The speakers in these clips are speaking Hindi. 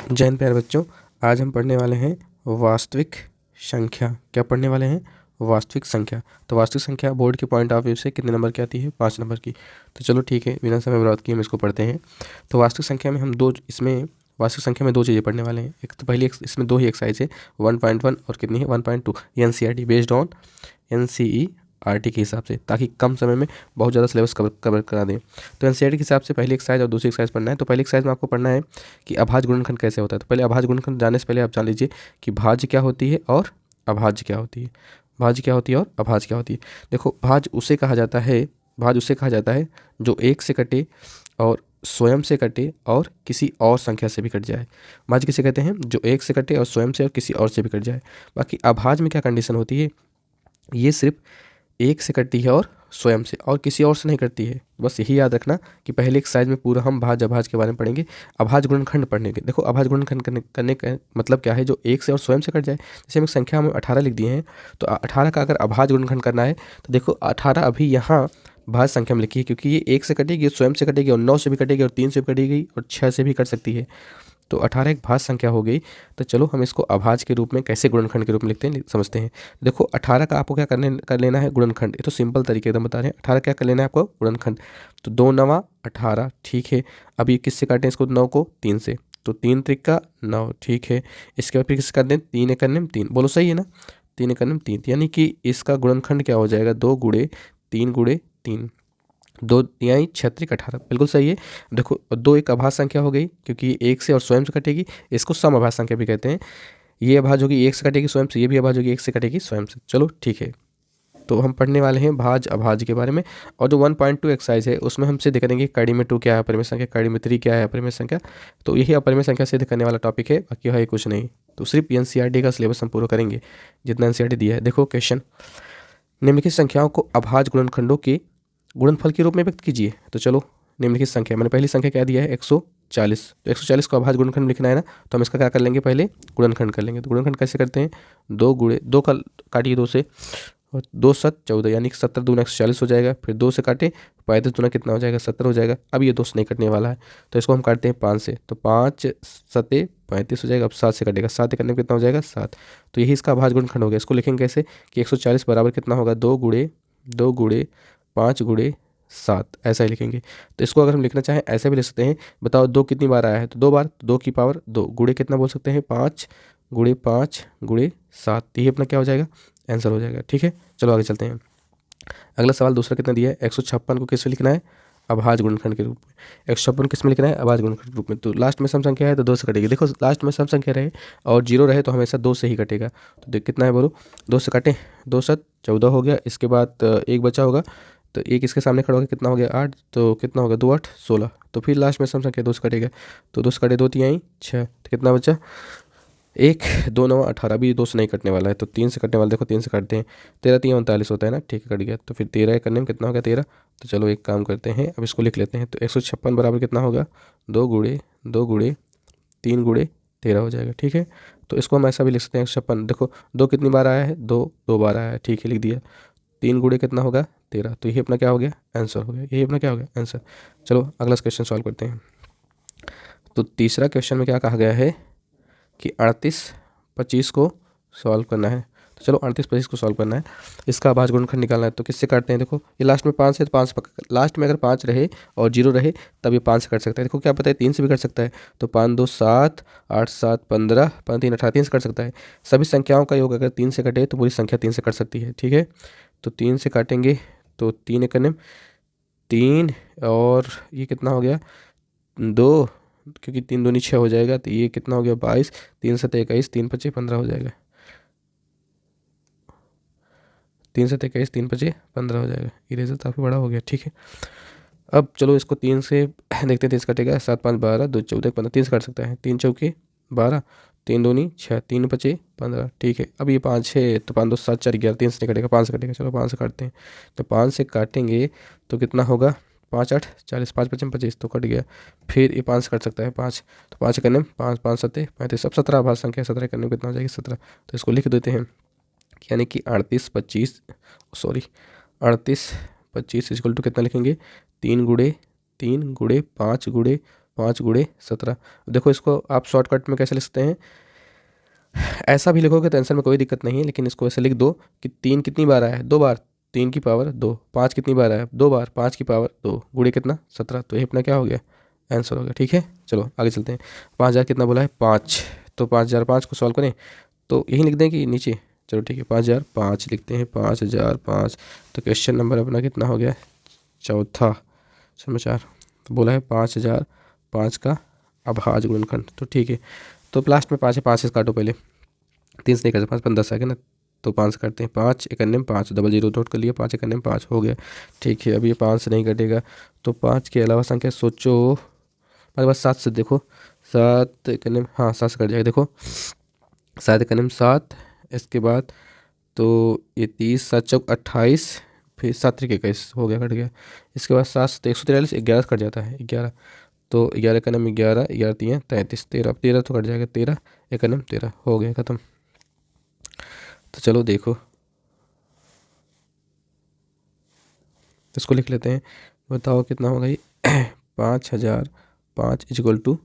जय हिंद प्यारे बच्चों, आज हम पढ़ने वाले हैं वास्तविक संख्या। क्या पढ़ने वाले हैं? वास्तविक संख्या। तो वास्तविक संख्या बोर्ड के पॉइंट ऑफ व्यू से कितने नंबर की आती है? 5 नंबर की। तो चलो ठीक है, बिना समय बर्बाद किए हम इसको पढ़ते हैं। तो वास्तविक संख्या में हम वास्तविक संख्या में दो चीज़ें पढ़ने वाले हैं। एक तो पहली इसमें दो ही एक्सरसाइज है, 1.1 और कितनी है 1.2। ये NCERT बेस्ड ऑन NCERT के हिसाब से, ताकि कम समय में बहुत ज़्यादा सिलेबस कवर करा दें। तो NCERT के हिसाब से पहली एक्सरसाइज और दूसरी एक्सरसाइज पढ़ना है। तो पहली एक्सरसाइज में आपको पढ़ना है कि अभाज्य गुणनखंड कैसे होता है। तो पहले अभाज्य गुणनखंड जानने से पहले आप जान लीजिए कि भाज्य क्या होती है और अभाज्य क्या होती है। भाज्य क्या होती है और अभाज्य क्या होती है। देखो, भाज्य उसे कहा जाता है जो एक से कटे और स्वयं से कटे और किसी और संख्या से भी कट जाए। भाज्य किसे कहते हैं? जो एक से कटे और स्वयं से और किसी और से भी कट जाए। बाकी अभाज्य में क्या कंडीशन होती है? ये सिर्फ एक से कटती है और स्वयं से, और किसी और से नहीं कटती है। बस यही याद रखना कि पहले एक्सरसाइज में पूरा हम भाज्य अभाज्य के बारे में पढ़ेंगे, अभाज्य गुणनखंड पढ़ेंगे। देखो, अभाज्य गुणनखंड करने का मतलब क्या है? जो एक से और स्वयं से कट जाए। जैसे हम संख्या में 18 लिख दिए हैं, तो 18 का अगर अभाज्य गुणनखंड करना है तो देखो 18 अभी यहाँ भाज्य संख्या में लिखी है, क्योंकि ये एक से कटेगी, स्वयं से कटेगी, और 9 से भी कटेगी, और 3 से भी कटेगी, और 6 से भी कट सकती है। तो 18 एक भाज्य संख्या हो गई। तो चलो हम इसको अभाज्य के रूप में कैसे गुणनखंड के रूप में लिखते हैं समझते हैं। देखो, 18 का आपको क्या कर लेना है? गुणनखंड। ये तो सिंपल तरीके एकदम बता रहे हैं। 18 क्या कर लेना है आपको? गुणनखंड। तो 2 9 18, ठीक है। अब ये किससे काटें इसको? 9 को 3 से, तो 3 त्रिका 9, ठीक है। इसके बाद फिर किससे कर दें? 3 एक करने में 3, बोलो सही है ना? 3 एक करने में 3, यानी कि इसका गुणनखंड क्या हो जाएगा? 2 गुणे 3 गुणे 3, 2 तिहाई 6 18, बिल्कुल सही है। देखो, 2 एक अभाज्य संख्या हो गई, क्योंकि एक से और स्वयं से कटेगी। इसको सम अभाज्य संख्या भी कहते हैं। ये अभाज्य होगी एक से कटेगी स्वयं से, ये भी अभाज्य होगी एक से कटेगी स्वयं से। चलो ठीक है, तो हम पढ़ने वाले हैं भाज्य अभाज्य के बारे में। और जो 1.2 एक्सरसाइज है उसमें हम सिद्ध करेंगे कड़ी में 2 क्या है अपरिमेय संख्या, कड़ी में 3 क्या है अपरिमेय संख्या। तो यही अपरिमेय संख्या सिद्ध करने वाला टॉपिक है, बाकी है कुछ नहीं। तो सिर्फ NCERT का सिलेबस हम पूरा करेंगे, जितना NCERT दिया है। देखो क्वेश्चन, निम्नलिखित संख्याओं को अभाज्य गुणनखंडों के गुणनफल के रूप में व्यक्त कीजिए। तो चलो, निम्नलिखित संख्या, मैंने पहली संख्या क्या दिया है? 140। तो 140 को अभाज्य गुणनखंड लिखना है ना, तो हम इसका क्या कर लेंगे? पहले गुणनखंड कर लेंगे। तो गुणनखंड कैसे करते हैं? 2 गुणे 2 का काटिए 2 से, और 2 7 14, यानी कि 70 दूना 140 हो जाएगा। फिर 2 से काटे 35 दूना कितना हो जाएगा? 70 हो जाएगा। अब ये 2 से नहीं कटने वाला है, तो इसको हम काटते हैं 5 से, तो 5 7 35 हो जाएगा। अब 7 से कटेगा, 7 करने में कितना हो जाएगा? 7। तो यही इसका अभाज्य गुणनखंड हो गया। इसको लिखेंगे कैसे कि 140 बराबर कितना होगा? 2 गुणे 5 गुणे 7, ऐसा ही लिखेंगे। तो इसको अगर हम लिखना चाहें ऐसे भी लिख सकते हैं। बताओ 2 कितनी बार आया है? तो 2 बार, 2 की पावर 2, गुणे कितना बोल सकते हैं? 5 गुणे 5 गुणे 7। ये अपना क्या हो जाएगा? आंसर हो जाएगा। ठीक है, चलो आगे चलते हैं। अगला सवाल दूसरा कितना दिया है? 156 को किस में लिखना है? अभाज्य गुणनखंड के रूप में। 156 किस में लिखना है? अभाज्य गुणनखंड के रूप में। तो लास्ट में सम संख्या है तो 2 से कटेगी। देखो, लास्ट में सम संख्या रहे और 0 रहे तो हमेशा 2 से ही कटेगा। तो देख कितना है, बोलो। 2 से काटें, 2 7 14 हो गया। इसके बाद एक बचा होगा, तो एक इसके सामने खड़ा होगा, कितना हो गया? 8। तो कितना होगा? 2 8 16। तो फिर लास्ट में सम संख्या 2 से कटेगा, तो 2 से कटे 2 तिहाई 6, तो कितना बचा? 1 2 9 18, भी 2 से नहीं कटने वाला है, तो 3 से कटने वाला। देखो 3 से काटते हैं, 13 3 39 होता है ना, ठीक है, कट गया। तो फिर 13 करने में कितना हो गया? 13। तो चलो एक काम करते हैं, अब इसको लिख लेते हैं। तो 156 बराबर कितना होगा? 2 गुणे 3 गुणे 13 हो जाएगा। ठीक है, तो इसको हम ऐसा भी लिख सकते हैं 156। देखो 2 कितनी बार आया है? 2 बार आया है, ठीक है, लिख दिया। 3 गुणे कितना होगा? 13। तो यही अपना क्या हो गया? आंसर हो गया। यही अपना क्या हो गया? आंसर। चलो अगला क्वेश्चन सॉल्व करते हैं। तो तीसरा क्वेश्चन में क्या कहा गया है कि 38 25 को सॉल्व करना है। तो चलो 38 25 को सॉल्व करना है, इसका अभाज्य गुणनखंड निकालना है। तो किससे काटते हैं? देखो, ये लास्ट में 5 है तो 5 लास्ट में अगर 5 रहे और 0 रहे तब ये 5 से कट सकता है। देखो क्या पता है, 3 से भी कट सकता है। तो 5 2 7 8 7 15, 5 3 18, 3 से कट सकता है। सभी संख्याओं का योग अगर 3 से कटे तो पूरी संख्या 3 से कट सकती है। ठीक है, तो 3 से काटेंगे, तो 3 एक करने 3, और ये कितना हो गया? 2, क्योंकि 3 दूनी 6 हो जाएगा। तो ये कितना हो गया? 22, 3 7 21, 3 5 15 हो जाएगा। 3 7 21, 3 5 15 हो जाएगा। इरेजर काफ़ी बड़ा हो गया। ठीक है, अब चलो इसको 3 से देखते हैं, 3 से कटेगा। 7 5 12, 2 14 15, 3 से काट सकता है। 3 चौके 12, 3 दूनी 6, 3 5 15। ठीक है, अब ये 5 है तो 5 2 7 4 11, 3 से नहीं कटेगा, 5 से कटेगा। चलो 5 से काटते हैं, तो 5 से काटेंगे तो कितना होगा? 5 8 40, 5 5 25, तो कट गया। फिर ये 5 से कट सकता है, 5, तो 5 करने में 5 5 7 35, सब 17 आभाज्य संख्या। 17 करने में कितना हो जाएगी? 17। तो इसको लिख देते हैं, यानी कि 38 25 38 25 इक्वल टू कितना लिखेंगे? 3 गुणे 5 गुणे 5 गुणे 17। देखो इसको आप शॉर्टकट में कैसे लिख सकते हैं, ऐसा भी लिखोगे तो आंसर में कोई दिक्कत नहीं है, लेकिन इसको ऐसे लिख दो कि 3 कितनी बार आया है, 2 बार, 3 की पावर 2। 5 कितनी बार आया है, 2 बार, 5 की पावर 2, गुणे कितना 17। तो ये अपना क्या हो गया, आंसर हो गया। ठीक है, चलो आगे चलते हैं। 5000 कितना बोला है, 5। तो 5005 को सॉल्व करें तो यही लिख दें कि नीचे, चलो ठीक है 5005 लिखते हैं, 5005। तो क्वेश्चन नंबर अपना कितना हो गया, चौथा समाचार। तो बोला है 5005 का अभाज्य गुणनखंड। तो ठीक है, तो लास्ट में 5 है, 5 से काटो पहले, 3 से नहीं करते, 5 5 10 है ना, तो 5 से करते हैं, 5 1 में 5, डबल जीरो नोट कर लिया, 5 1 में 5 हो गया। ठीक है, अब ये 5 से नहीं कटेगा, तो 5 के अलावा संख्या सोचो, हमारे पास 7 से, देखो 7 1 में, हाँ 7 से कट जाएगा, देखो 7 1 में 7, इसके बाद तो ये 30, 7 चौक 28, फिर 7 3 21 हो गया, कट गया। इसके बाद 7 से 143, 11 से कट जाता है, 11, तो 11 1 में 11, 11 3 33, 13, 13 तो कट जाएगा, 13 1 में 13 हो गया, ख़त्म। तो चलो देखो इसको लिख लेते हैं, बताओ कितना होगा ये 5005 इजक्वल टू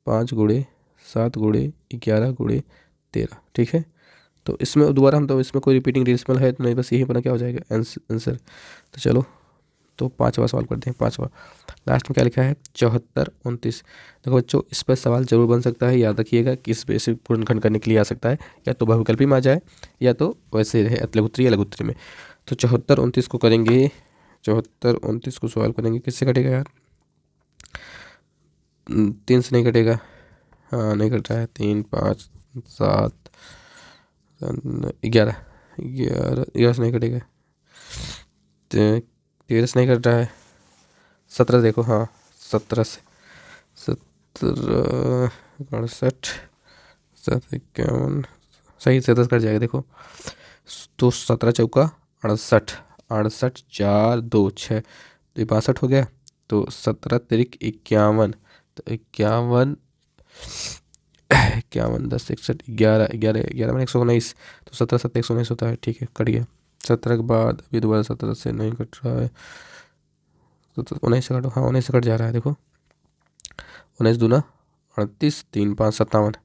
5 गुणे 7 गुणे 11 गुणे 13। ठीक है, तो इसमें दोबारा हम, तो इसमें कोई रिपीटिंग डेसिमल है तो नहीं, बस यही अपना क्या हो जाएगा आंसर। तो चलो, तो 5वां सवाल करते हैं, 5वां लास्ट में क्या लिखा है, 74 29। देखो बच्चों, इस पर सवाल जरूर बन सकता है, याद रखिएगा कि इस पे से पूर्णखंड करने के लिए आ सकता है, या तो बहुविकल्पी में आ जाए या तो वैसे रहे लघुत्तरी या लघुत्तरी में। तो 74 29 को करेंगे, 74 29 को सवाल करेंगे, किससे कटेगा यार, 3 से नहीं कटेगा, हाँ नहीं कट रहा है, 3 5 7 11 11 11 से नहीं कटेगा, 13 से नहीं कट रहा है, 17 देखो, हाँ 17 से, 17 68 7 51 सही से 10 कट जाएगा, देखो तो 17 चौका 68, 68 4 2 6, तो ये 62 हो गया। तो 17 तिरिक 51, तो 51 51 10 61 11 11 11 में 119, तो 17 7 119 होता है। ठीक है, कट गया। 17 के बाद अभी दोबारा 17 से नहीं कट रहा है, तो 19 से काटो, हाँ 19 से कट जा रहा है, देखो 19 दूना 38, 3 5 57,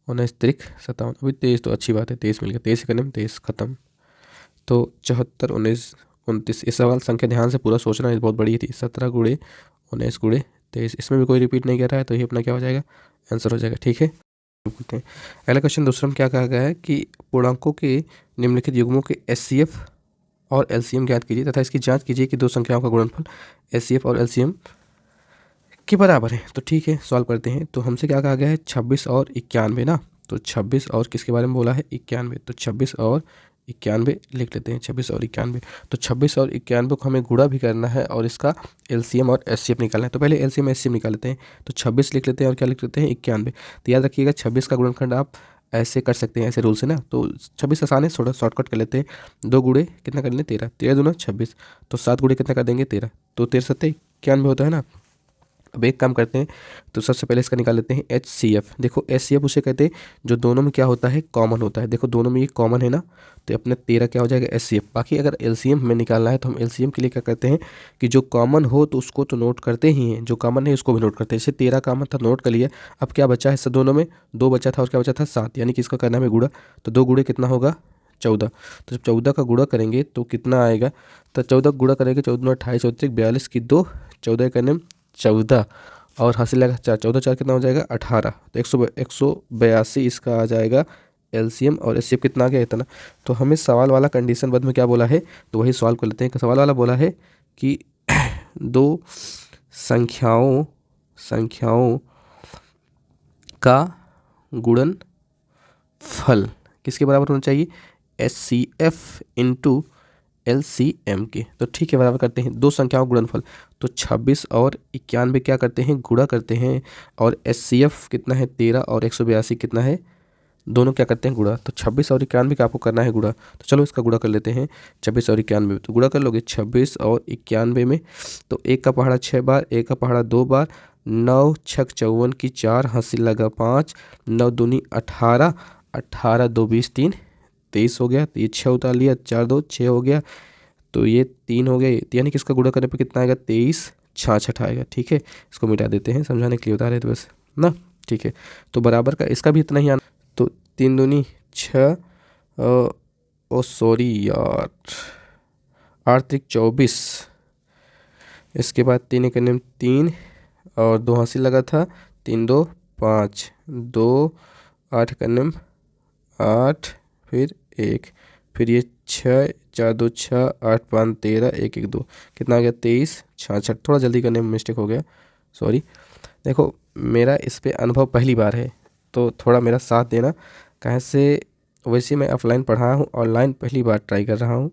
19 तिरिक 57, अभी 23, तो अच्छी बात है 23 मिल गया, 23 करने में 23 खत्म। तो 74 19 29, इस सवाल संख्या ध्यान से पूरा सोचना, ये बहुत बड़ी थी, 17 गुणे 19 गुणे 23, इसमें भी कोई रिपीट नहीं कर रहा है, तो ये अपना क्या हो जाएगा, आंसर हो जाएगा। ठीक है, बोलते हैं अगला क्वेश्चन दूसरा में क्या कहा गया है कि पूर्णांकों के निम्नलिखित युग्मों के HCF और LCM ज्ञात कीजिए तथा इसकी जांच कीजिए कि दो संख्याओं का गुणनफल HCF और LCM के बराबर है। तो ठीक है, सॉल्व करते हैं। तो हमसे क्या कहा गया है, 26 और 91 ना, तो 26 और किसके बारे में बोला है, 91, तो 26 और 91 लिख लेते हैं, 26 और 91। तो 26 और 91 को हमें गुणा भी करना है और इसका LCM और HCF निकालना है, तो पहले LCM HCF निकाल लेते हैं। तो 26 लिख लेते हैं और क्या लिख लेते हैं, 91। तो याद रखिएगा 26 का गुणनखंड आप ऐसे कर सकते हैं, ऐसे रूल से ना, तो 26 आसान है, थोड़ा शॉर्टकट कर लेते हैं। 2 गुणे कितना कर लें, 13, 13 दूना 26, तो 7 गुणे कितना कर देंगे, 13, तो 13 7 91 होता है ना। अब एक काम करते हैं, तो सबसे पहले इसका निकाल लेते हैं HCF। देखो HCF उसे कहते हैं जो दोनों में क्या होता है, कॉमन होता है। देखो दोनों में ये कॉमन है ना, तो अपने 13 क्या हो जाएगा HCF। बाकी अगर LCM हमें निकालना है तो हम LCM के लिए क्या करते हैं कि जो कॉमन हो तो उसको तो नोट करते ही हैं, जो कॉमन है उसको भी नोट करते हैं। जैसे 13 कॉमन था, नोट कर लिया। अब क्या बचा है, दोनों में 2 बचा था और क्या बचा था 7, यानी कि इसका करना है गुणा। तो 2 गुणे कितना होगा, 14। तो जब 14 का गुणा करेंगे तो कितना आएगा, तो 14 गुणा करेंगे, 14 28 34 42 की 2, 14 करने 14 और हासिल लगा 4, 14 4 कितना हो जाएगा 18, तो 182 इसका आ जाएगा LCM और HCF कितना आ गया, इतना। तो हमें सवाल वाला कंडीशन बद में क्या बोला है, तो वही सॉल्व कर लेते हैं। सवाल वाला बोला है कि दो संख्याओं का गुणनफल किसके बराबर होना चाहिए, HCF इंटू LCM के। तो ठीक है, बराबर करते हैं दो संख्याओं गुणनफल। तो 26 और 91 क्या करते हैं, गुणा करते हैं, और HCF कितना है 13 और 182 कितना है, दोनों क्या करते हैं गुणा। तो 26 और 91 का आपको करना है गुणा। तो चलो इसका गुणा कर लेते हैं, 26 और 91, तो गुणा कर लोगे 26 और 91 में, तो 1 का पहाड़ा 6 बार, 1 का पहाड़ा 2 बार, 9 6 54 की 4, हासिल लगा 5, 9 दूनी 18, 18 2 20 3 23 हो गया। तो ये 6 उतार लिया, 4 2 6 हो गया, तो ये 3 हो गया, यानी कि इसका गुणा करने पे कितना आएगा 23 66 आएगा। ठीक है, इसको मिटा देते हैं, समझाने के लिए बता रहे थे बस ना। ठीक है, तो बराबर का इसका भी इतना ही आना, तो 3 दूनी 6, ओ सॉरी यार, 8 त्रिक 24, इसके बाद 3 एक 3 और 2 हासिल लगा था, 3 2 5, 2 8 एक 8, फिर 1, फिर ये 6 4 2 6 8 5 13, 1 1 2, कितना आ गया 23 66। थोड़ा जल्दी करने में मिस्टेक हो गया, सॉरी। देखो मेरा इस पे अनुभव पहली बार है, तो थोड़ा मेरा साथ देना। कहाँ से, वैसे मैं ऑफलाइन पढ़ा हूँ, ऑनलाइन पहली बार ट्राई कर रहा हूँ।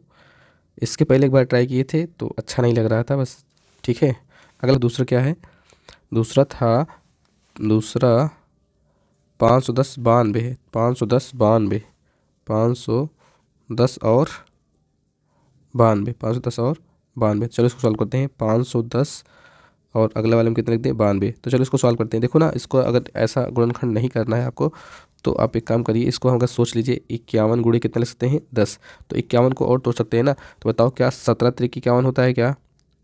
इसके पहले एक बार ट्राई किए थे तो अच्छा नहीं लग रहा था बस। ठीक है, अगला दूसरा क्या है, दूसरा 510 92 है, 510 92, 510 और 92, 510 और 92। चलो इसको सॉल्व करते हैं, 510 और अगले वाले में कितने लिख दें 92। तो चलो इसको सॉल्व करते हैं। देखो ना, इसको अगर ऐसा गुणनखंड नहीं करना है आपको, तो आप एक काम करिए, इसको हम अगर सोच लीजिए 51 गुणे कितने लिख सकते हैं 10, तो 51 को और तोड़ सकते हैं ना। तो बताओ क्या 17 त्रिक 51 होता है क्या?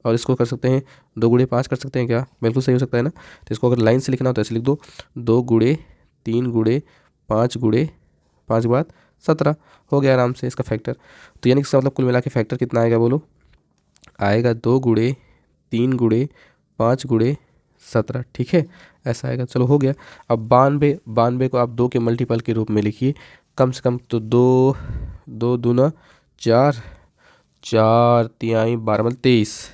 और इसको कर सकते हैं 2 गुणे 5 कर सकते हैं क्या? बिल्कुल सही हो सकता है ना। तो इसको अगर लाइन से लिखना हो तो ऐसे लिख दो, 2 गुणे 3 गुणे 5 गुणे 5 के बाद 17 हो गया आराम से इसका फैक्टर। तो यानी कि इसका मतलब कुल मिला के फैक्टर कितना आएगा बोलो? आएगा 2 गुणे 3 गुणे 5 गुणे 17। ठीक है, ऐसा आएगा। चलो हो गया। अब 92 को आप 2 के मल्टीपल के रूप में लिखिए कम से कम। तो 2 2 दूना 4, 4 तिहाई 12 मतलब 23,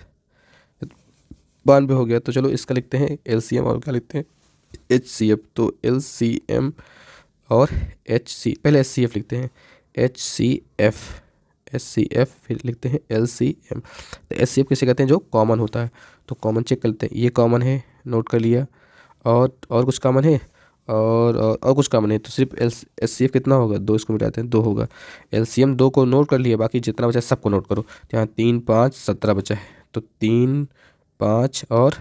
92 हो गया। तो चलो इसका लिखते हैं LCM और क्या लिखते हैं HCF। तो LCM और पहले HCF लिखते हैं, HCF फिर लिखते हैं LCM। तो HCF किसे कहते हैं? जो कॉमन होता है। तो कॉमन चेक कर लेते हैं, ये कॉमन है, नोट कर लिया, और कुछ कॉमन है, और कुछ कॉमन है, तो सिर्फ HCF कितना होगा 2, इसको मिटाते हैं 2 होगा। LCM 2 को नोट कर लिया, बाकी जितना बचा है सबको नोट करो। तो यहाँ 3 5 17 बचा है, तो 3 5 और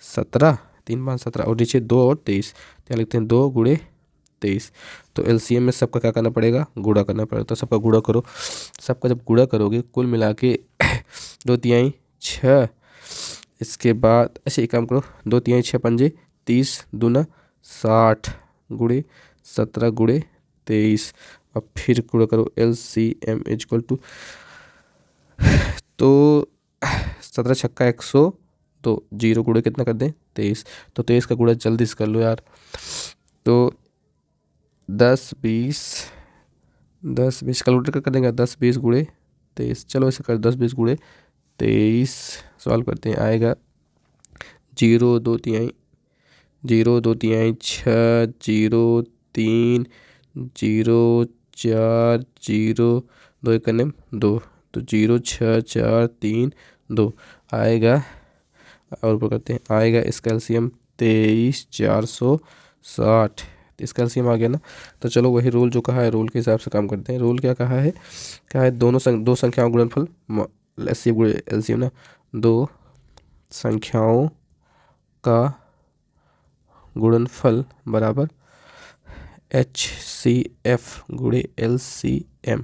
17, 3 5 17 और नीचे 2 और 23, यहाँ लिखते हैं 2 गुणे 23। तो LCM में सबका क्या करना पड़ेगा? गुणा करना पड़ेगा। तो सबका गुणा करो, सबका जब गुणा करोगे कुल मिला के 2 तिहाई 6, इसके बाद ऐसे एक काम करो, 2 तिहाई 6 पंजे 30 दूना 60 गुणे 17 गुणे 23। अब फिर गुणा करो LCM इक्वल टू, तो 17 छक्का 100, तो 0 गुणे कितना कर दें 23। तो 23 का गुणा जल्दी से कर लो यार। तो 10 20 कैलकुलेटर कर देंगे, 10 20 गुणे 23। चलो ऐसे कर 10 20 गुणे 23 सॉल्व करते हैं। आएगा 0 2 तिहाई 0 2 तिहाई 6 0 3 0 4 0 2 एक 2, तो 0 6 4 3 2 आएगा। और ऊपर करते हैं, आएगा इसका LCM 23 460। इसका LCM आ गया ना। तो चलो वही रूल जो कहा है, रूल के हिसाब से काम करते हैं। रूल क्या कहा है? क्या है? दो संख्याओं गुणनफल LCM ना, 2 संख्याओं का गुणनफल बराबर HCF गुणे LCM।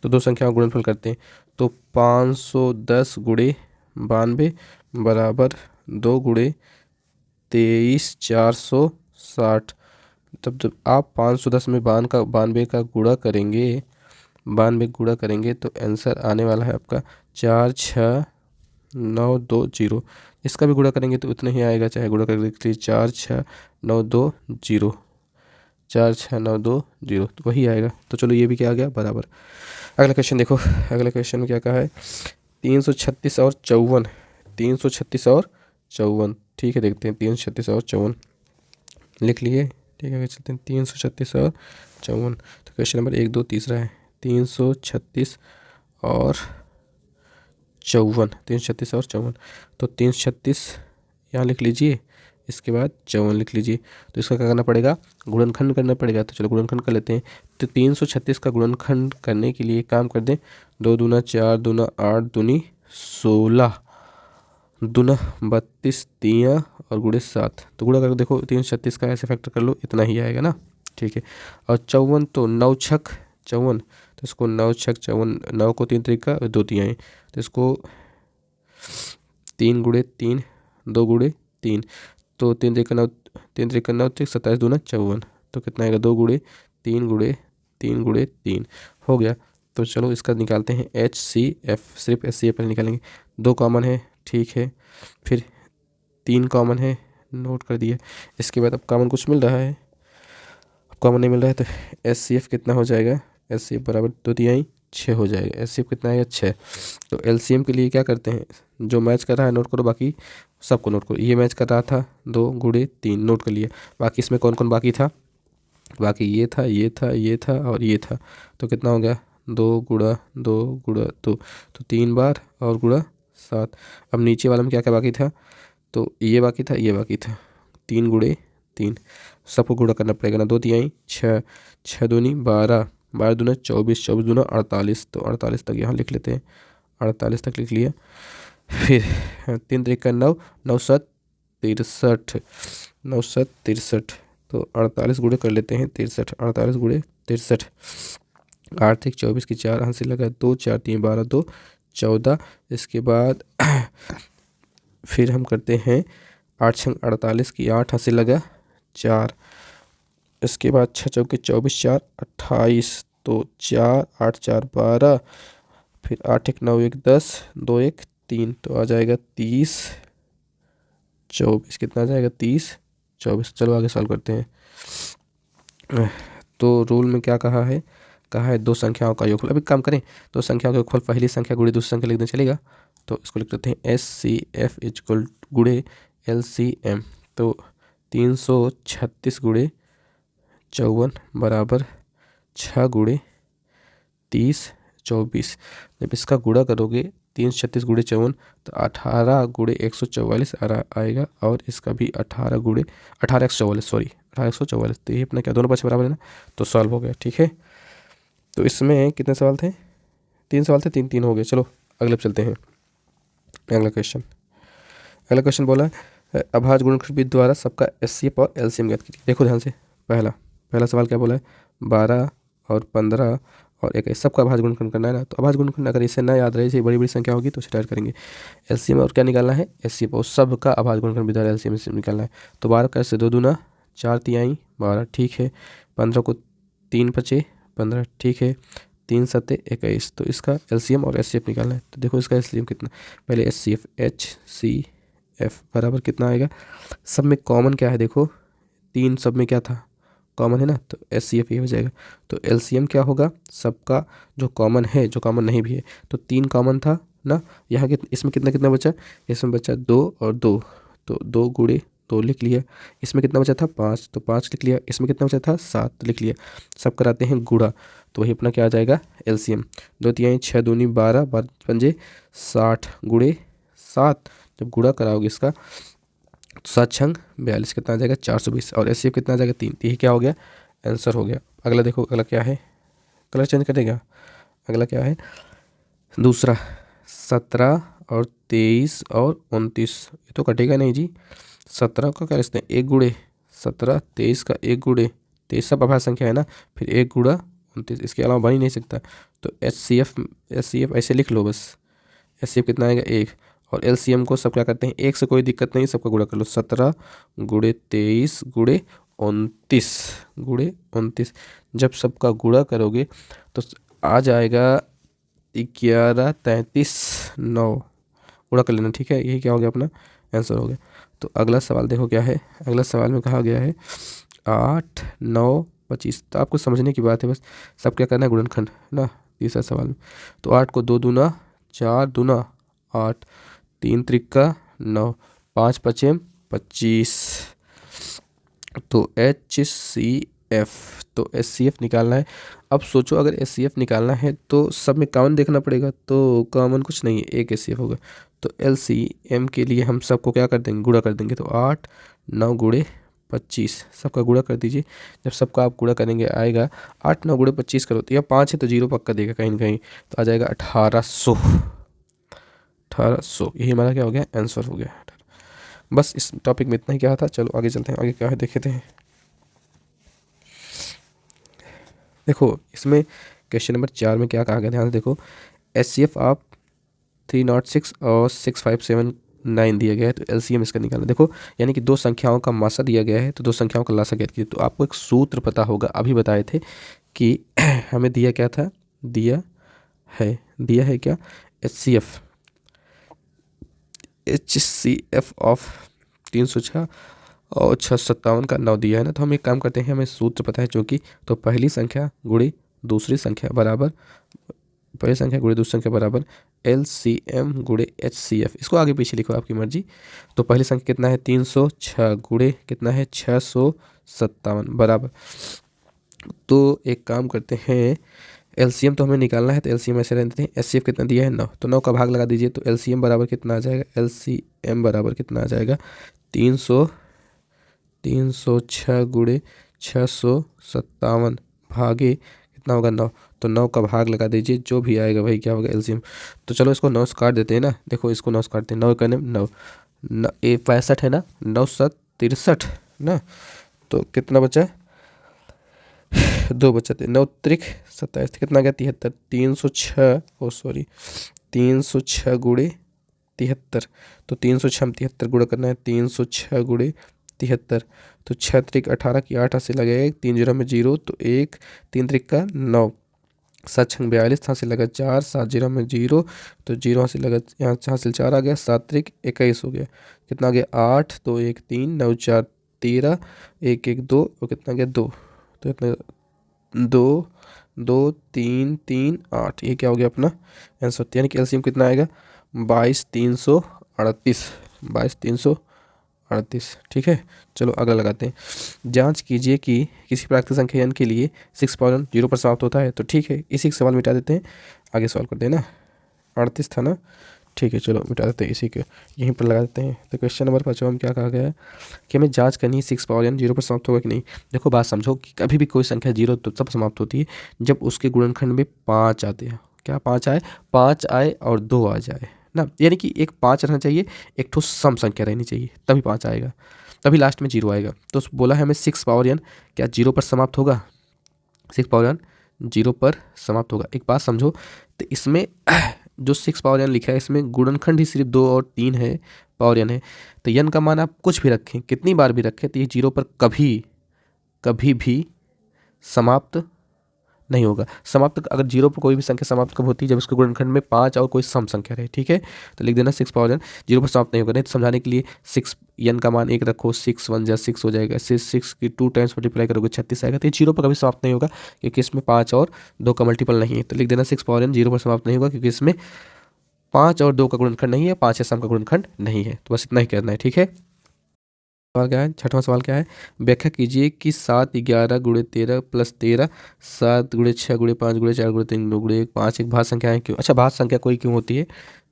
तो 2 संख्याओं का गुणनफल करते हैं, तो 510 गुणे 92 बराबर 2 गुणे 23 460। तब जब आप 510 में 92 का गुणा करेंगे, 92 गुणा करेंगे तो आंसर आने वाला है आपका 4 6 9 2 0। इसका भी गुणा करेंगे तो उतना ही आएगा, चाहे गुणा करके देख लीजिए, 4 6 9 2 0, 4 6 9 2 0, तो वही आएगा। तो चलो ये भी क्या आ गया बराबर। अगला क्वेश्चन देखो, अगला क्वेश्चन में क्या कहा है? 336 और 54, 336 और 54। ठीक है, देखते हैं 336 और 54 लिख लिए। ठीक है, चलते हैं 336 और 54। तो क्वेश्चन नंबर 1 2 तीसरा है, 336 और 54, 336 और 54। तो 336 यहाँ लिख लीजिए, इसके बाद 54 लिख लीजिए। तो इसका क्या करना पड़ेगा? गुणनखंड करना पड़ेगा। तो चलो गुणनखंड कर लेते हैं। तो 336 का गुणनखंड करने के लिए काम कर दें, 2 दूना 4 दूना 8 दूनी 16 दूना 32 तिया और गुणे 7। तो गुणा करके देखो 336 का ऐसे फैक्टर कर लो, इतना ही आएगा ना। ठीक है, और 54 तो 9 छक 54, तो इसको 9 छक 54, 9 को 3 तरीका 2 तिहाई, तो इसको 3 गुणे 3 2 गुड़े 3, तो 3 3 9, 3 3 9 27 दूना 54, तो कितना आएगा 2 गुड़े 3 गुड़े 3 गुड़े 3 हो गया। तो चलो इसका निकालते हैं HCF, सिर्फ HCF पर निकालेंगे। 2 कॉमन है, ठीक है, फिर 3 कॉमन है, नोट कर दिया। इसके बाद अब कॉमन कुछ मिल रहा है, अब कॉमन नहीं मिल रहा है, तो HCF कितना हो जाएगा, HCF बराबर 2 तिहाई 6 हो जाएगा। HCF कितना आएगा 6। तो LCM के लिए क्या करते हैं, जो मैच कर रहा है नोट करो, बाकी सबको नोट करो। ये मैच कर रहा था 2 गुड़े 3, नोट कर लिया। बाकी इसमें कौन कौन बाकी था, बाकी ये था, ये था, ये था और ये था। तो कितना हो गया 2 गुड़ा 2 गुड़ा 2, तो 3 बार और गुड़ा 7। अब नीचे वाले में क्या क्या बाकी था, तो ये बाकी था, ये बाकी था, 3 गुड़े 3, सबको गुड़ा करना पड़ेगा ना। 2 तिहाई 6, 6 दूनी 12, 12 दूना 24, 24 दूना 48, तो 48 तक यहाँ लिख लेते हैं, 48 तक लिख लिया। फिर 3 3 9, 9 7 63, 9 7 63, तो 48 गुड़े कर लेते हैं 63, 48 गुड़े 63, 8 1 24 की 4 हाथ से लगा 2, 4 3 12 2 14। इसके बाद फिर हम करते हैं 8 6 48 की 8 हाथ से लगा 4, इसके बाद 6 चौके 24 4 28, तो 4 8 4 12, फिर 8 1 9 1 10 2 1 3, तो आ जाएगा 30 24, कितना आ जाएगा 30 24। चलो आगे सॉल्व करते हैं। तो रूल में क्या कहा है, कहा है 2 संख्याओं का योगफल। अभी काम करें, 2 संख्याओं का योगफल पहली संख्या गुणे दूसरी संख्या लिख दें, चलेगा। तो इसको लिख देते हैं SCF इक्वल गुणे LCM। तो 336 गुणे 54 बराबर 6 गुणे 30 24। जब इसका गुणा करोगे 336 गुणे 54, तो 18 गुणे 144 आएगा, और इसका भी 18 गुणे 18 144, सॉरी 18 144। तो ये अपना क्या दोनों पास बराबर है ना, तो सॉल्व हो गया, ठीक है। तो इसमें कितने सवाल थे, 3 सवाल थे, 3 3 हो गए। चलो अगले पे चलते हैं। अगला क्वेश्चन, अगला क्वेश्चन बोला अभाज्य गुणनखंड विधि द्वारा सबका HCF और LCM ज्ञात कीजिए। देखो ध्यान से, पहला सवाल क्या बोला है, 12 और 15 और 21 सबका अभाज्य गुणनखंड करना है ना। तो अभाज्य गुणनखंड अगर इसे ना याद रहे, जैसे बड़ी बड़ी संख्या होगी तो स्टार्ट करेंगे। LCM और क्या निकालना है, HCF और सबका अभाज्य गुणनखंड विधि द्वारा LCM निकालना है। तो 12 कैसे, 2 दूना 4 तिहाई 12, ठीक है। 15 को 3 5 15, ठीक है। 3 7 21, तो इसका LCM और HCF निकालना है। तो देखो इसका LCM कितना, पहले HCF HCF बराबर कितना आएगा, सब में कॉमन क्या है देखो, 3 सब में क्या था कॉमन है ना, तो HCF ये हो जाएगा। तो LCM क्या होगा, सबका जो कॉमन है, जो कॉमन नहीं भी है, तो 3 कॉमन था ना, यहाँ इसमें कितना कितना बचा, इसमें बचा 2 और 2, तो 2 गुणे 2 लिख लिया। इसमें कितना बचा था 5, तो 5 लिख लिया। इसमें कितना बचा था 7 लिख लिया। सब कराते हैं गुणा, तो वही अपना क्या आ जाएगा LCM। 2 तिहाई 6 दूनी 12, 12 पंजे 60 गुणे 7, जब गुणा कराओगे इसका 7 छंग 42, कितना आ जाएगा 420, और HCF कितना आ जाएगा 3। यही क्या हो गया, आंसर हो गया। अगला देखो, अगला क्या है, कलर चेंज करेगा। अगला क्या है, दूसरा 17 और 23 और 29, ये तो कटेगा नहीं जी। 17 का क्या लिखते हैं 1 गुणे 17, 23 का 1 गुणे 23, सब अभाज्य संख्या है ना, फिर 1 गुणा 29, इसके अलावा बन ही नहीं सकता। तो HCF ऐसे लिख लो बस। HCF कितना आएगा 1, और LCM को सब क्या करते हैं 1 से कोई दिक्कत नहीं, सबका गुणा कर लो। 17 गुणे 23 गुणे 29 गुणे 29, जब सबका गुणा करोगे तो आ जाएगा 11 33 9, गुणा कर लेना, ठीक है। यही क्या हो गया अपना आंसर हो गया। तो अगला सवाल देखो क्या है, अगला सवाल में कहा गया है 8 9 25, तो आपको समझने की बात है बस, सब क्या करना है गुणनखंड ना। तीसरा सवाल में तो 8 को 2 दूना 4 दूना 8, 3 त्रिका 9, 5 पचेम 25, तो HCF, तो HCF निकालना है। अब सोचो अगर HCF निकालना है तो सब में कॉमन देखना पड़ेगा, तो कॉमन कुछ नहीं है, एक HCF होगा। तो LCM के लिए हम सबको क्या कर देंगे, गुणा कर देंगे। तो 8 9 गुणे 25, सबका गुणा कर दीजिए। जब सबका आप गुणा करेंगे आएगा 8 9 गुणे 25 करो, तो यह 5 है तो 0 पक्का देगा कहीं ना कहीं, तो आ जाएगा 1800। यही हमारा क्या हो गया, आंसर हो गया। बस इस टॉपिक में इतना ही क्या था। चलो आगे चलते हैं, आगे क्या है देखते हैं। देखो इसमें क्वेश्चन नंबर 4 में क्या कहा गया, ध्यान से देखो। HCF आप 306 और 657 9 दिया गया है, तो एलसीएम इसका निकालना। देखो यानी कि दो संख्याओं का मासा दिया गया है तो दो संख्याओं का लासा ज्ञात कीजिए। तो आपको एक सूत्र पता होगा, अभी बताए थे कि हमें दिया क्या था, दिया है क्या, एच सी एफ ऑफ 306 और 657 का 9 दिया है ना। तो हम एक काम करते हैं, हमें सूत्र पता है चूँकि, तो पहली संख्या गुणे दूसरी संख्या बराबर, पहली संख्या गुणे दूसरी संख्या बराबर LCM गुणे HCF। इसको आगे पीछे लिखो आपकी मर्जी। तो पहली संख्या कितना है 306 गुणे कितना है 657 बराबर, तो एक काम करते हैं, एलसीएम तो हमें निकालना है तो एलसीएम ऐसे रहते हैं, एचसीएफ कितना दिया है 9, तो 9 का भाग लगा दीजिए। तो एलसीएम बराबर कितना आ जाएगा, एलसीएम बराबर कितना आ जाएगा 306 गुणे 657 भागे कितना होगा 9, तो 9 का भाग लगा दीजिए, जो भी आएगा वही क्या होगा एलसीएम। तो चलो इसको 9 से काट देते हैं ना, देखो इसको 9 से काटते हैं, 9 करने 9 ये 65 है ना, 9 7 63 ना, तो कितना बचा, 2 बचा थे, 9 त्रिक 27, कितना गया 73, 306 ओ सॉरी 306 गुणे 73, तो 306 में 73 गुणा करना है, 306 गुणे 73, तो 6 त्रिक 18 की 8 हाथ से लगेगा 1, 3 जीरो में 0, तो 1 3 त्रिक का 9, 7 छंग 42 हाथ से लगा 4, 7 जीरो में 0, तो 0 हाथ से लगा यहाँ हासिल 4 आ गया, 7 त्रिक 21 हो गया, कितना आ गया 8, तो 1 3 9 4 13, 1 1 2 और कितना गया 2, तो इतना 2 2 3 3 8, ये क्या हो गया अपना आंसर। यानी कि एलसीएम कितना आएगा 22,338, 22,338। ठीक है, चलो अगला लगाते हैं। जांच कीजिए कि किसी प्राकृतिक संख्या n के लिए 6 पावर 0 पर समाप्त होता है। तो ठीक है, इसी का सवाल मिटा देते हैं, आगे सवाल करते हैं ना, 38 था ना, ठीक है चलो मिटा देते हैं, इसी के यहीं पर लगा देते हैं। तो क्वेश्चन नंबर 5 में क्या कहा गया है कि हमें जांच करनी है 6 पावर n 0 पर समाप्त होगा कि नहीं। देखो बात समझो कि कभी भी कोई संख्या 0 तो तब समाप्त होती है जब उसके गुणनखंड में 5 आते हैं। क्या 5 आए, 5 आए और 2 आ जाए ना, यानी कि एक 5 रहना चाहिए, एक ठो सम संख्या रहनी चाहिए, तभी 5 आएगा, तभी लास्ट में 0 आएगा। तो बोला है हमें 6 पावर n क्या 0 पर समाप्त होगा, 6 पावर n 0 पर समाप्त होगा। एक बात समझो, तो इसमें जो 6 पावर n लिखा है इसमें गुणनखंड ही सिर्फ 2 और 3 है, पावर n है, तो n का मान आप कुछ भी रखें, कितनी बार भी रखें, तो ये 0 पर कभी भी समाप्त नहीं होगा। समाप्त अगर 0 पर कोई भी संख्या समाप्त कब होती है, जब उसके गुणनखंड में 5 और कोई सम संख्या रहे। ठीक है, तो लिख देना 6 पावर n 0 पर समाप्त नहीं होगा। नहीं तो समझाने के लिए 6 n का मान 1 रखो, 6 1 जा 6 हो जाएगा, इससे 6 की 2 टाइम्स मल्टीप्लाई करोगे 36 आएगा। तो ये 0 पर कभी समाप्त नहीं होगा क्योंकि इसमें 5 और 2 का मल्टीपल नहीं है। तो लिख देना 6 पावर n 0 पर समाप्त नहीं होगा क्योंकि इसमें 5 और 2 का गुणनखंड नहीं है, 5 या सम का गुणनखंड नहीं है। तो बस इतना ही करना है। ठीक है, सवाल क्या है, छठवां सवाल क्या है, व्याख्या कीजिए कि 7 11 गुणे 13 प्लस 13, 7 गुणे 6 गुणे 5 गुणे 4 गुणे 3 गुणे 1 5 एक भाज्य संख्या है क्यों। अच्छा, भाज्य संख्या कोई क्यों होती है,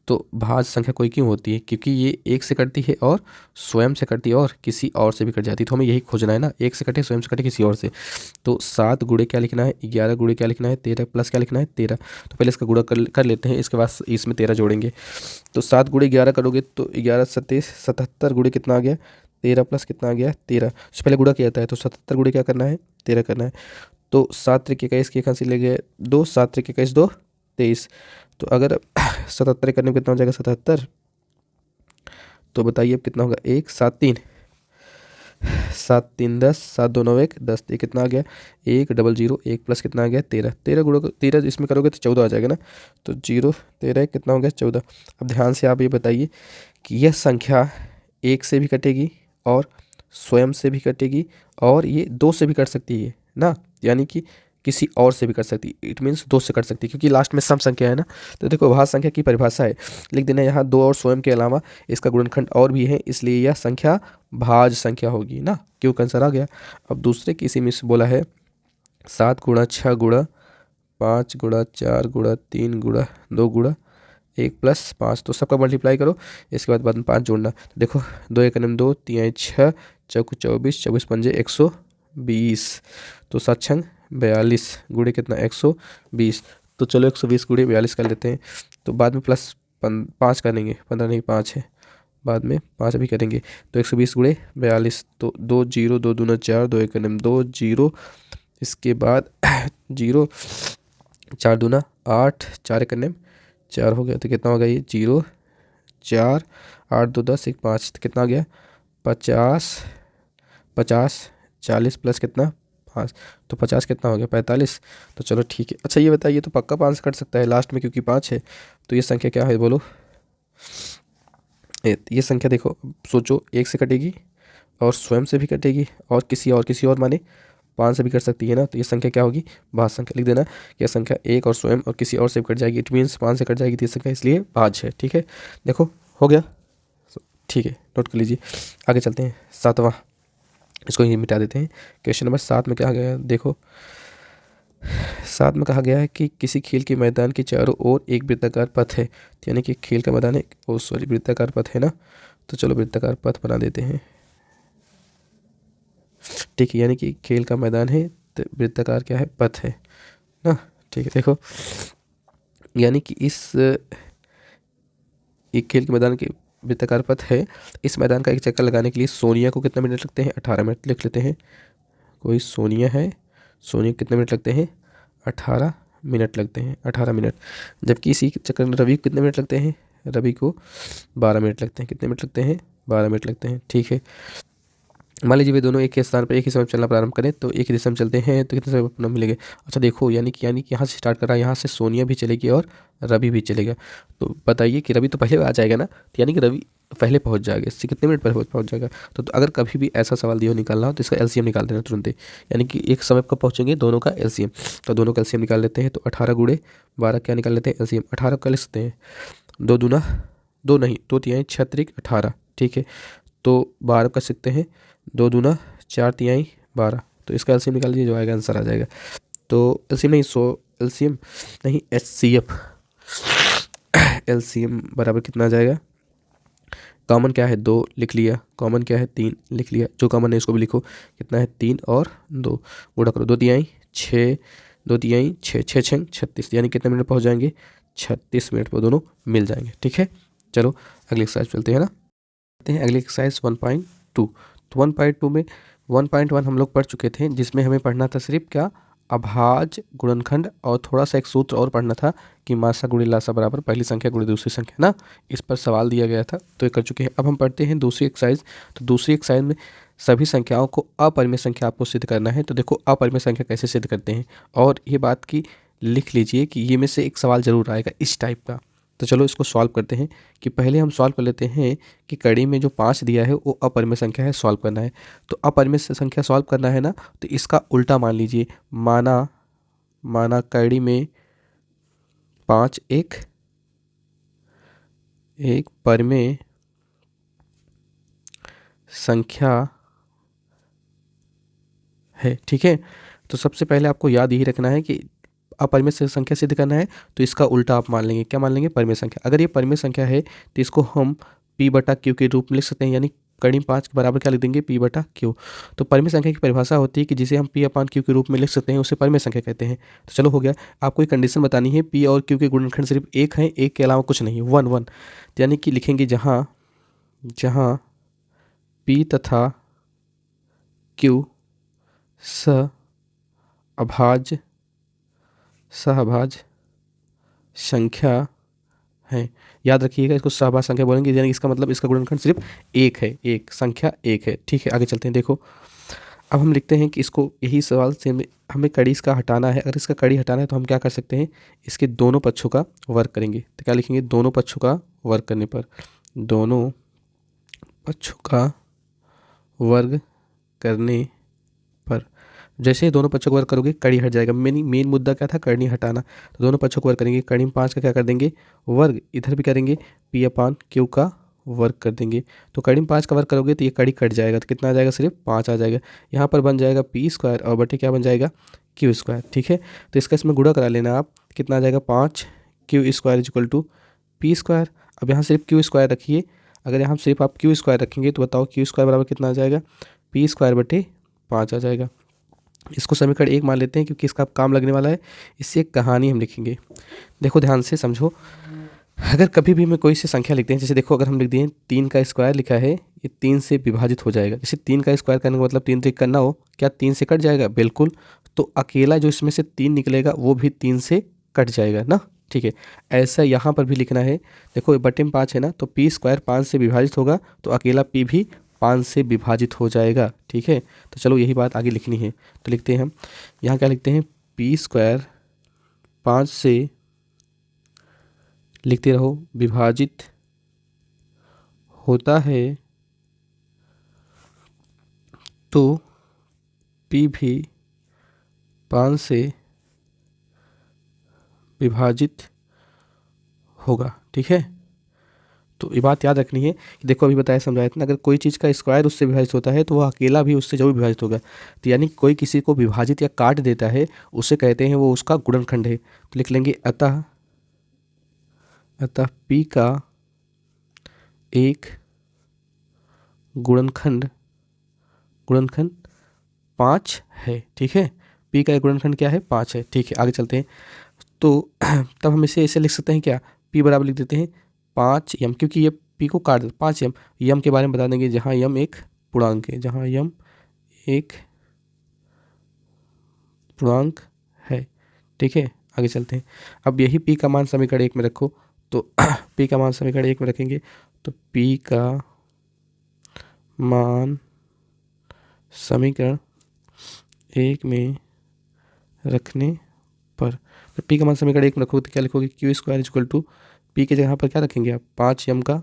तो भाज्य संख्या कोई क्यों होती है, क्योंकि ये एक से कटती है और स्वयं से कटती है और किसी और से भी कट जाती है। तो हमें यही खोजना है ना, एक से कटे, स्वयं से कटे, किसी और से। तो 7 गुणे क्या लिखना है 11 गुणे क्या लिखना है 13 प्लस क्या लिखना है 13। तो पहले इसका गुणा कर लेते हैं, इसके बाद इसमें 13 जोड़ेंगे। तो 7 गुणे 11 करोगे तो 11 सत्ते 77 गुणे कितना आ गया 13 प्लस कितना आ गया 13। उससे पहले गुणा किया जाता है, तो 77 गुणे क्या करना है 13 करना है। तो 7 त्रिक 21 की खांसी ले गए 2, 7 त्रिक 21 2 23। तो अगर 77 करने में कितना हो जाएगा 77, तो बताइए अब कितना होगा 1 7 3 7 3 10, 7 2 9 1 10, ये कितना आ गया 1 0 0 1 प्लस कितना आ गया 13, 13 गुणा 13 इसमें करोगे तो 14 आ जाएगा ना। तो 0 13 कितना हो गया 14। अब ध्यान से आप ये बताइए कि यह संख्या 1 से भी कटेगी और स्वयं से भी कटेगी और ये 2 से भी कट सकती है ना, यानी कि किसी और से भी कट सकती है, इट मीन्स 2 से कट सकती है क्योंकि लास्ट में सम संख्या है ना। तो देखो भाज्य संख्या की परिभाषा है, लिख देना यहाँ 2 और स्वयं के अलावा इसका गुणनखंड और भी है, इसलिए यह संख्या भाज्य संख्या होगी ना, क्यों आंसर आ गया। अब दूसरे किसी में से बोला है 7 गुणा 6 गुणा 5 गुणा 4 गुणा 3 गुणा 2 गुणा 1 प्लस 5, तो सबका मल्टीप्लाई करो, इसके बाद में 5 जोड़ना। तो देखो 2 एक 2 3 6 चौक 24 24 पंजे 120, तो 7 छंग 42 गुणे कितना 120। तो चलो 120 गुणे 42 कर लेते हैं, तो बाद में प्लस 5 करेंगे, 15 नहीं 5 है, बाद में 5 अभी करेंगे। तो 120 गुणे 42, तो 2 0 2 दूना 4 2 एक 2 0, इसके बाद 0 4 दूना 8 4 एक 4 हो गया, तो कितना होगा ये 0 4, 8 2 10 1 5, कितना आ गया 50, 50 40 प्लस कितना 5, तो 50 कितना हो गया 45। तो चलो ठीक है। अच्छा ये बताइए, तो पक्का 5 से कट सकता है लास्ट में क्योंकि 5 है, तो ये संख्या क्या है बोलो। ये संख्या देखो, सोचो, 1 से कटेगी और स्वयं से भी कटेगी और किसी और माने 5 से भी कट सकती है ना, तो ये संख्या क्या होगी, भाज्य संख्या। लिख देना कि यह संख्या 1 और स्वयं और किसी और से भी कट जाएगी, इट मीन्स 5 से कट जाएगी तो ये संख्या इसलिए भाज्य है। ठीक है, देखो हो गया, ठीक है, नोट कर लीजिए। आगे चलते हैं, 7वां, इसको ही मिटा देते हैं। क्वेश्चन नंबर 7 में क्या गया देखो, 7 में कहा गया है कि किसी खेल के मैदान के चारों ओर एक वृत्ताकार पथ है, यानी कि खेल का मैदान है, ओ सॉरी वृत्ताकार पथ है ना, तो चलो वृत्ताकार पथ बना देते हैं। ठीक है, यानी कि खेल का मैदान है तो वृत्ताकार क्या है, पथ है ना। ठीक है, देखो यानी कि एक खेल के मैदान के वृत्ताकार पथ है, इस मैदान का एक चक्कर लगाने के लिए सोनिया को कितना मिनट लगते हैं, 18 मिनट लिख लेते हैं। कोई सोनिया है, सोनिया कितने मिनट लगते हैं, 18 मिनट लगते हैं, 18 मिनट। जबकि इसी चक्कर में रवि को कितने मिनट लगते हैं, रवि को 12 मिनट लगते हैं। कितने मिनट लगते हैं, 12 मिनट लगते हैं। ठीक है, मान लीजिए वे दोनों एक ही स्थान पर एक ही समय चलना प्रारंभ करें, तो एक ही दिशा में चलते हैं तो कितने समय अपना मिलेंगे। अच्छा देखो, यानी कि यहाँ से स्टार्ट कर रहा है, यहाँ से सोनिया भी चलेगी और रवि भी चलेगा। तो बताइए कि रवि तो पहले आ जाएगा ना, तो यानी कि रवि पहले पहुंच जाएगा, इससे कितने मिनट पहले पहुंच जाएगा। तो अगर कभी भी ऐसा सवाल दिया हो निकालना हो तो इसका एलसीएम निकाल देना तुरंत ही, यानी कि एक समय कब पहुंचेंगे, दोनों का एलसीएम। तो दोनों का एलसीएम निकाल लेते हैं, तो 18 गुणे 12 क्या निकाल लेते हैं, एलसीएम। 18 का लिख सकते हैं, 2 दूना 2 नहीं 2 तिहाई 6 त्रिक 18। ठीक है, तो 12 कर सकते हैं, 2 दूना 4 तिहाई 12, तो इसका एलसीएम निकाल लीजिए, जो आएगा आंसर आ जाएगा। तो एलसीएम नहीं, एलसीएम नहीं, एचसीएफ, एलसीएम बराबर कितना आ जाएगा, कॉमन क्या है 2 लिख लिया, कॉमन क्या है 3 लिख लिया, जो कॉमन है इसको भी लिखो, कितना है 3 और 2, गुणा करो, 2 तिहाई 6, 2 तिहाई 6, 6 6 36, यानी कितने मिनट पहुंच जाएंगे, 36 मिनट पर दोनों मिल जाएंगे। ठीक है, चलो अगली एक्सरसाइज चलते हैं ना, अगली एक्सरसाइज 1.2। तो 1.2 में 1.1 हम लोग पढ़ चुके थे, जिसमें हमें पढ़ना था सिर्फ क्या, अभाज्य, गुणनखंड और थोड़ा सा एक सूत्र और पढ़ना था कि मासा गुणे लासा बराबर पहली संख्या गुणे दूसरी संख्या ना, इस पर सवाल दिया गया था, तो ये कर चुके हैं। अब हम पढ़ते हैं दूसरी एक्सरसाइज। तो दूसरी एक्सरसाइज में सभी संख्याओं को अपरिमेय संख्या आपको सिद्ध करना है। तो देखो अपरिमेय संख्या कैसे सिद्ध करते हैं, और ये बात की लिख लीजिए कि ये में से एक सवाल जरूर आएगा इस टाइप का। तो चलो इसको सॉल्व करते हैं, कि पहले हम सॉल्व कर लेते हैं कि कड़ी में जो 5 दिया है वो अपरिमेय संख्या है, सॉल्व करना है। तो अपरिमेय संख्या सॉल्व करना है ना, तो इसका उल्टा मान लीजिए, माना कड़ी में 5 एक परिमेय संख्या है। ठीक है, तो सबसे पहले आपको याद यही रखना है कि अपरिमेय संख्या सिद्ध करना है, तो इसका उल्टा आप मान लेंगे, क्या मान लेंगे, परिमेय संख्या। अगर ये परिमेय संख्या है तो इसको हम p बटा क्यू के रूप में लिख सकते हैं, यानी कड़ी 5 के बराबर क्या लिख देंगे, p बटा क्यू। तो परिमेय संख्या की परिभाषा होती है कि जिसे हम p अपान क्यू के रूप में लिख सकते हैं उसे परिमेय संख्या कहते हैं। तो चलो हो गया, आपको एक कंडीशन बतानी है, p और q के गुणनखंड सिर्फ एक है, एक के अलावा कुछ नहीं, 1 1, यानी कि लिखेंगे जहाँ p तथा q सहअभाज्य संख्या है। याद रखिएगा, इसको सहअभाज्य संख्या बोलेंगे, यानी इसका मतलब इसका गुणनखंड सिर्फ एक है, एक संख्या एक है। ठीक है, आगे चलते हैं। देखो अब हम लिखते हैं कि इसको, यही सवाल से हमें कड़ी इसका हटाना है। अगर इसका कड़ी हटाना है तो हम क्या कर सकते हैं, इसके दोनों पक्षों का वर्ग करेंगे। तो क्या लिखेंगे, दोनों पक्षों का वर्ग करने पर, दोनों पक्षों का वर्ग करने पर, जैसे ही दोनों पक्षों को वर्ग करोगे कड़ी हट जाएगा। मेन मुद्दा क्या था, कड़ी हटाना। तो दोनों पक्षों को वर्ग करेंगे, कड़ी में 5 का क्या कर देंगे, वर्ग, इधर भी करेंगे p अपान क्यू का वर्ग कर देंगे। तो कड़ी में 5 का वर्ग करोगे तो ये कड़ी कट जाएगा, तो कितना आ जाएगा, सिर्फ 5 आ जाएगा। यहाँ पर बन जाएगा p² और बटे क्या बन जाएगा, q²। ठीक है, तो इसका इसमें गुणा करा लेना आप, कितना आ जाएगा, 5q² इक्वल टू p²। अब यहाँ सिर्फ q² रखिए, अगर यहाँ सिर्फ आप q² रखेंगे तो बताओ q² बराबर कितना आ जाएगा, p² बटे 5 आ जाएगा। इसको समीकरण 1 मान लेते हैं क्योंकि इसका काम लगने वाला है। इससे एक कहानी हम लिखेंगे, देखो ध्यान से समझो। अगर कभी भी मैं कोई सी संख्या लिखते हैं, जैसे देखो अगर हम लिख दिए 3 का स्क्वायर लिखा है, ये 3 से विभाजित हो जाएगा। जैसे 3 का स्क्वायर करने का मतलब 3 तक करना हो, क्या 3 से कट जाएगा, बिल्कुल। तो अकेला जो इसमें से 3 निकलेगा वो भी 3 से कट जाएगा ना, ठीक है, ऐसा यहाँ पर भी लिखना है। देखो बटे में 5 है ना, तो पी स्क्वायर 5 से विभाजित होगा तो अकेला पी भी 5 से विभाजित हो जाएगा। ठीक है, तो चलो यही बात आगे लिखनी है, तो लिखते हैं हम यहाँ क्या लिखते हैं, पी स्क्वायर 5 से, लिखते रहो, विभाजित होता है तो पी भी 5 से विभाजित होगा। ठीक है, तो ये बात याद रखनी है कि देखो अभी बताया समझाया था ना, अगर कोई चीज़ का स्क्वायर उससे विभाजित होता है तो वह अकेला भी उससे जरूर विभाजित होगा। तो यानी कोई किसी को विभाजित या काट देता है उसे कहते हैं वो उसका गुणनखंड है। तो लिख लेंगे अतः पी का एक गुणनखंड 5 है। ठीक है, पी का एक गुणनखंड क्या है, 5 है। ठीक है, आगे चलते हैं। तो तब हम इसे ऐसे लिख सकते हैं क्या, पी बराबर लिख देते हैं 5 यम, क्योंकि ये पी को काट दे 5 यम। यम के बारे में बता देंगे, जहाँ यम एक पूर्णांक है, जहाँ यम एक पूर्णांक है। ठीक है, आगे चलते हैं। अब यही पी का मान समीकरण 1 में रखो, तो पी का मान समीकरण 1 में रखेंगे तो पी का मान समीकरण 1 में रखने पर, तो पी का मान समीकरण 1 में रखोगे तो क्या लिखोगे, Q square equal to P के जगह पर क्या रखेंगे आप, 5 एम का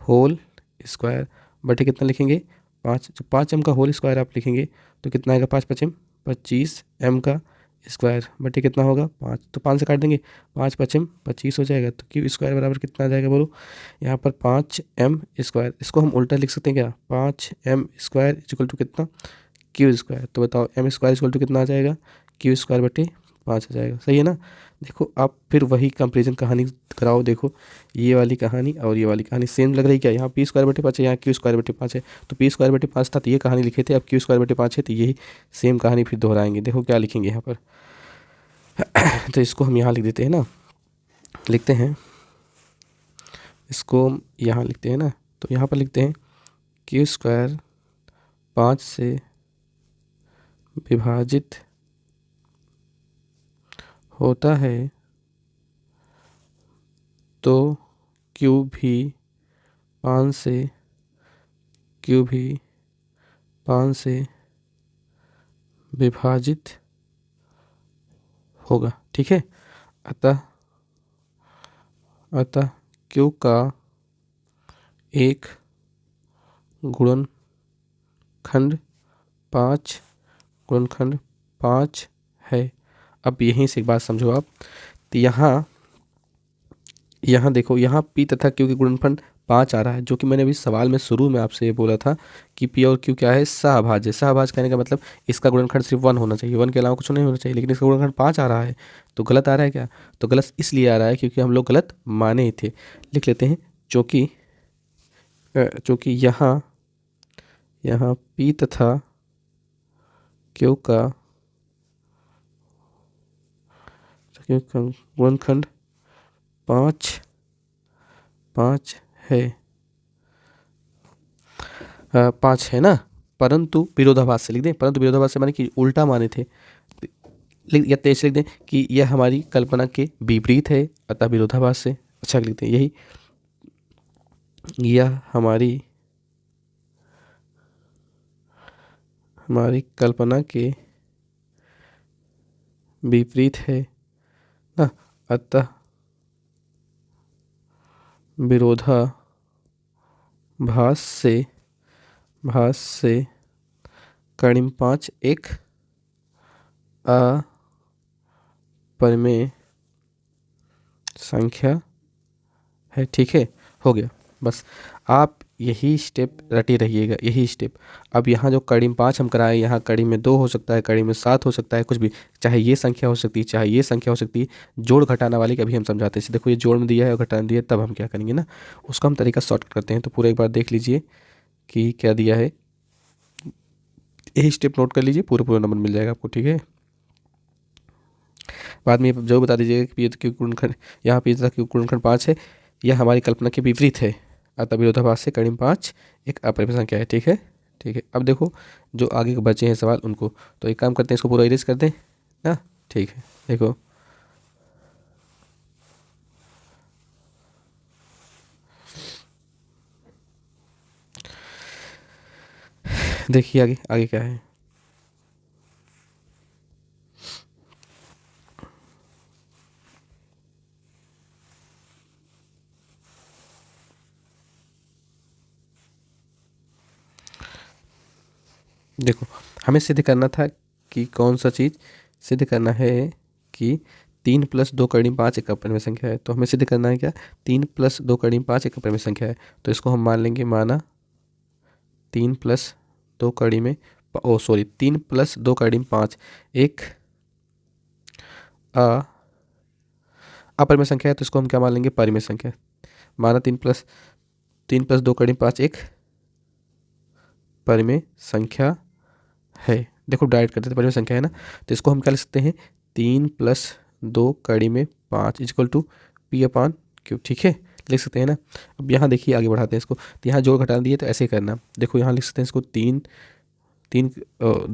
होल स्क्वायर बटे कितना लिखेंगे 5। जब 5 एम का होल स्क्वायर आप लिखेंगे तो कितना आएगा, 5 पचम 25 एम का स्क्वायर बटे कितना होगा 5, तो 5 से काट देंगे, 5 पचम 25 हो जाएगा। तो क्यू स्क्वायर बराबर कितना आ जाएगा बोलो, यहाँ पर 5 एम स्क्वायर, इसको हम उल्टा लिख सकते हैं क्या, 5 एम स्क्वायर इक्वल टू कितना, क्यू स्क्वायर। तो बताओ एम स्क्वायर इक्वल टू कितना आ जाएगा, क्यू स्क्वायर बटे 5 आ जाएगा। सही है ना। देखो आप फिर वही कंपेरिजन कहानी कराओ, देखो ये वाली कहानी और ये वाली कहानी सेम लग रही क्या, यहाँ पी स्क्वायर बटे 5 है, यहाँ क्यू स्क्वायर बटे 5 है। तो पी स्क्वायर बटे 5 था तो ये कहानी लिखे थे, अब क्यू स्क्वायर बटे 5 है तो यही सेम कहानी फिर दोहराएंगे। देखो क्या लिखेंगे यहाँ पर तो इसको हम यहाँ लिख देते हैं ना, लिखते हैं इसको यहाँ लिखते हैं ना, तो यहाँ पर लिखते हैं क्यू स्क्वायर 5 से विभाजित होता है तो क्यू भी 5 से विभाजित होगा। ठीक है, अतः क्यू का एक गुणनखंड 5 है। अब यहीं से एक बात समझो आप, तो यहाँ देखो, यहाँ पी तथा क्यू के गुणनफल 5 आ रहा है, जो कि मैंने अभी सवाल में शुरू में आपसे ये बोला था कि पी और क्यू क्या है, सहभाज्य। सहभाज्य कहने का मतलब इसका गुणनखंड सिर्फ 1 होना चाहिए, 1 के अलावा कुछ नहीं होना चाहिए, लेकिन इसका गुणनखंड 5 आ रहा है। तो गलत आ रहा है क्या, तो गलत इसलिए आ रहा है क्योंकि हम लोग गलत माने ही थे। लिख लेते हैं चूँकि यहाँ पी तथा क्यू का गुणनखंड 5 है, 5 है ना, परंतु विरोधाभास से लिख दें, परंतु विरोधाभास से माने कि उल्टा माने थे, या तेज लिख दें कि यह हमारी कल्पना के विपरीत है, अतः विरोधाभास से। अच्छा लिखते हैं यही, यह हमारी कल्पना के विपरीत है ना, अतः विरोधाभास से कणिम 5 एक अपरिमेय संख्या है। ठीक है, हो गया, बस आप यही स्टेप रटे रहिएगा, यही स्टेप। अब यहाँ जो कड़ी में 5 हम कराए, यहाँ कड़ी में 2 हो सकता है, कड़ी में 7 हो सकता है, कुछ भी, चाहे ये संख्या हो सकती है, चाहे ये संख्या हो सकती है। जोड़ घटाना वाली कभी हम समझाते हैं, देखो ये जोड़ में दिया है और घटाना दिया है, तब हम क्या करेंगे ना, उसका हम तरीका शॉर्टकट करते हैं। तो पूरा एक बार देख लीजिए कि क्या दिया है, यही स्टेप नोट कर लीजिए, पूरा नंबर मिल जाएगा आपको। ठीक है, बाद में जो बता दीजिएगा कि पी क्यू गुणनखंड, यहाँ पी तथा क्यू गुणनखंड 5 है, यह हमारी कल्पना के विपरीत है, अतः विरोधाभास से कणिम 5 एक अपरिमेय संख्या है। ठीक है, ठीक है। अब देखो जो आगे के बचे हैं सवाल उनको, तो एक काम करते हैं, इसको पूरा इरेज कर दें ना। ठीक है, देखो देखिए आगे आगे क्या है। देखो हमें सिद्ध करना था कि कौन सा चीज़ सिद्ध करना है कि 3+2 * 5 एक अपरिमेय संख्या है। तो हमें सिद्ध करना है क्या, 3+2 * 5 एक अपरिमेय संख्या है। तो इसको हम मान लेंगे, माना 3+2 * 5 एक अपरिमेय संख्या है। तो इसको हम क्या मान लेंगे, परिमेय संख्या। माना 3+2 * 5 एक परिमेय संख्या है। देखो डायरेक्ट करते थे, परिमेय संख्या है ना, तो इसको हम क्या लिख सकते हैं, 3+2 * 5 = P/Q। ठीक है, लिख सकते हैं ना। अब यहाँ देखिए आगे बढ़ाते हैं इसको। तो यहाँ जोड़ घटा दिए तो ऐसे ही करना। देखो यहाँ लिख सकते हैं इसको 2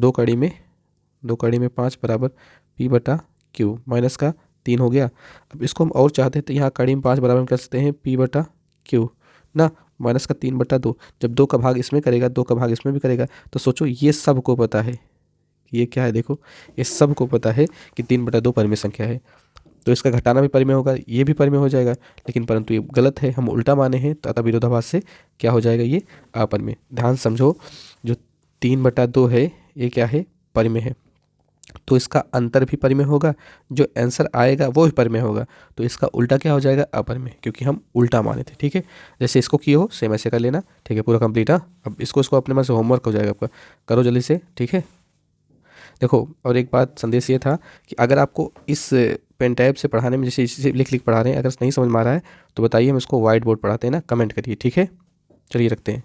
* 5 बराबर P/Q, माइनस का 3 हो गया। अब इसको हम और चाहते हैं तो यहाँ * 5 बराबर हम कर सकते हैं P/Q ना, माइनस का 3/2। जब 2 का भाग इसमें करेगा, 2 का भाग इसमें भी करेगा, तो सोचो ये सबको पता है, ये क्या है, देखो ये सबको पता है कि 3/2 परिमेय संख्या है। तो इसका घटाना भी परिमेय होगा, ये भी परिमेय हो जाएगा। लेकिन परंतु ये गलत है, हम उल्टा माने हैं, तो अतः विरोधाभास से क्या हो जाएगा, ये अपरिमेय। ध्यान समझो, जो 3/2 है ये क्या है, परिमेय है। तो इसका अंतर भी परिमेय होगा, जो आंसर आएगा वो भी परिमेय होगा। तो इसका उल्टा क्या हो जाएगा, अपरिमेय, क्योंकि हम उल्टा माने थे। ठीक है, जैसे इसको किए हो सेम ऐसे कर लेना। ठीक है, पूरा कंप्लीट। हाँ, अब इसको अपने मन से होमवर्क हो जाएगा आपका, करो जल्दी से। ठीक है, देखो और एक बात संदेश ये था कि अगर आपको इस पेन टैब से पढ़ाने में, जैसे इसे लिख पढ़ा रहे हैं, अगर नहीं समझ में आ रहा है तो बताइए, हम इसको वाइट बोर्ड पढ़ाते हैं ना, कमेंट करिए। ठीक है, चलिए रखते हैं।